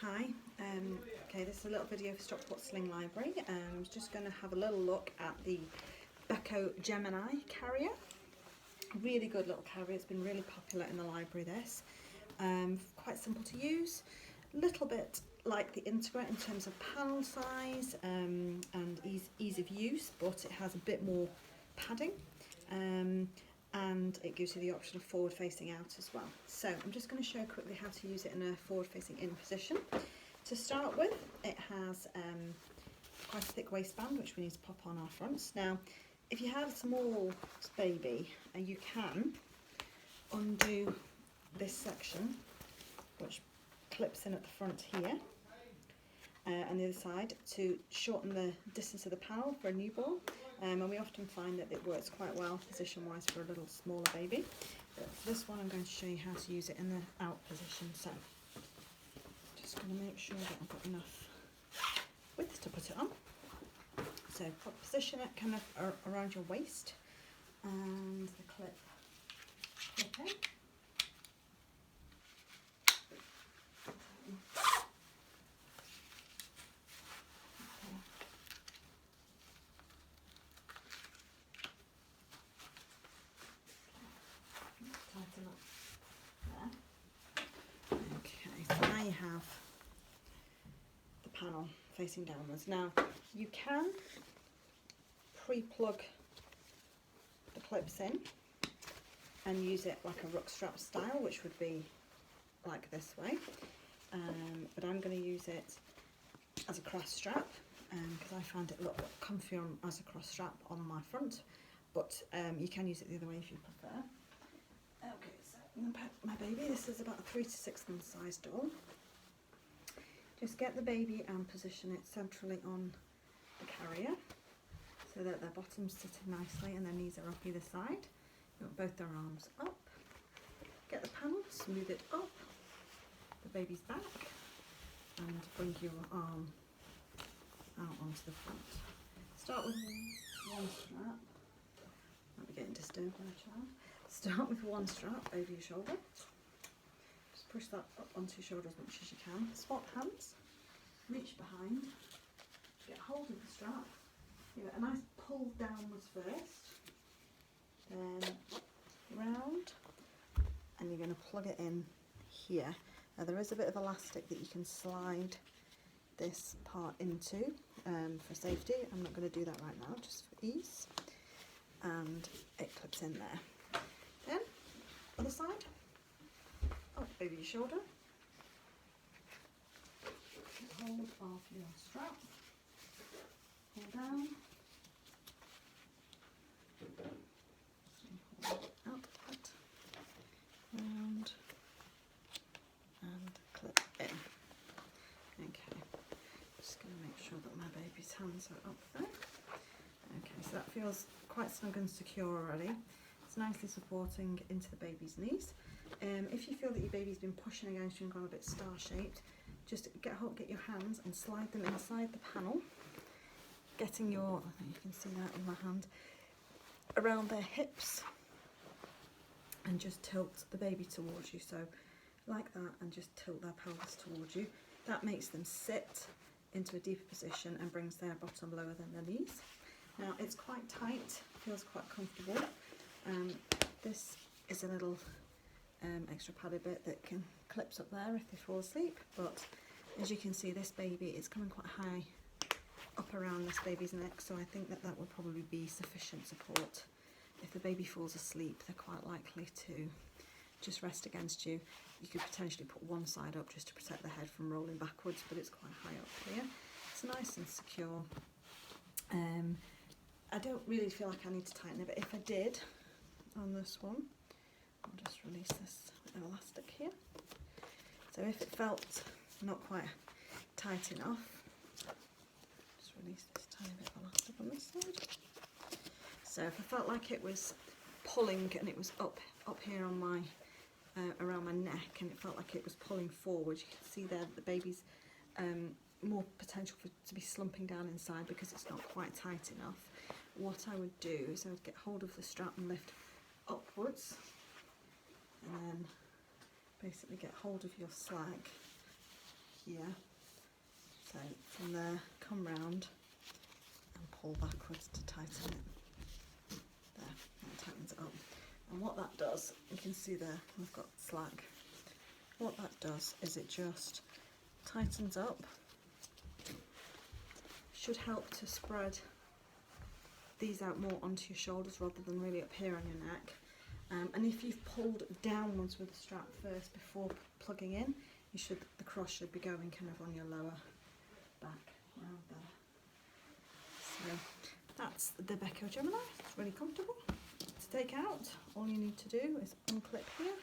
Hi, okay, this is a little video for Stockport Sling Library. I'm just going to have a little look at the Beco Gemini carrier. Really good little carrier, it's been really popular in the library this. Quite simple to use, a little bit like the Integra in terms of panel size and ease of use, but it has a bit more padding. And it gives you the option of forward facing out as well. So I'm just going to show quickly how to use it in a forward facing in position. To start with, it has quite a thick waistband which we need to pop on our fronts. Now if you have a small baby, you can undo this section which clips in at the front here and the other side to shorten the distance of the panel for a newborn. And we often find that it works quite well position-wise for a little smaller baby. But for this one, I'm going to show you how to use it in the out position. So, just going to make sure that I've got enough width to put it on. So, position it kind of around your waist, and the clip in. Okay, so now you have the panel facing downwards. Now you can pre-plug the clips in and use it like a ruck strap style, which would be like this way, but I'm going to use it as a cross strap because I find it a little bit comfier as a cross strap on my front, but you can use it the other way if you prefer. Okay, so I'm going to put my baby, this is about a 3 to 6 month size doll. Just get the baby and position it centrally on the carrier so that their bottom's sitting nicely and their knees are up either side. You want both their arms up. Get the panel, smooth it up, the baby's back, and bring your arm out onto the front. Start with one strap. Might be getting disturbed by a child. Start with one strap over your shoulder. Just push that up onto your shoulder as much as you can. Swap hands, reach behind, get hold of the strap, give it a nice pull downwards first, then round, and you're going to plug it in here. Now there is a bit of elastic that you can slide this part into for safety. I'm not going to do that right now, just for ease, and it clips in there. Then, other side, up over your shoulder, get hold of your strap, pull down, pull out that, round, and clip in. Okay, just going to make sure that my baby's hands are up there. Okay, so that feels quite snug and secure already. It's nicely supporting into the baby's knees. If you feel that your baby's been pushing against you and gone a bit star-shaped, just get your hands and slide them inside the panel, getting your, I think you can see that in my hand, around their hips, and just tilt the baby towards you. So like that, and just tilt their pelvis towards you. That makes them sit into a deeper position and brings their bottom lower than their knees. Now it's quite tight, feels quite comfortable. This is a little extra padded bit that clips up there if they fall asleep, but as you can see, this baby is coming quite high up around this baby's neck, so I think that that would probably be sufficient support. If the baby falls asleep, they're quite likely to just rest against you. You could potentially put one side up just to protect the head from rolling backwards, but it's quite high up here. It's nice and secure. I don't really feel like I need to tighten it, but if I did on this one, I'll just release this elastic here. So if it felt not quite tight enough, just release this tiny bit of elastic on this side. So if I felt like it was pulling and it was up here on my around my neck, and it felt like it was pulling forward, you can see there that the baby's more potential to be slumping down inside because it's not quite tight enough. What I would do is I would get hold of the strap and lift upwards, and then basically get hold of your slag here. So from there, come round and pull backwards to tighten it. There, that tightens it up. And what that does, you can see there, I've got slack. What that does is it just tightens up. Should help to spread these out more onto your shoulders rather than really up here on your neck. And if you've pulled downwards with the strap first before plugging in, the cross should be going kind of on your lower back, around there. So that's the Beco Gemini. It's really comfortable to take out. All you need to do is unclip here,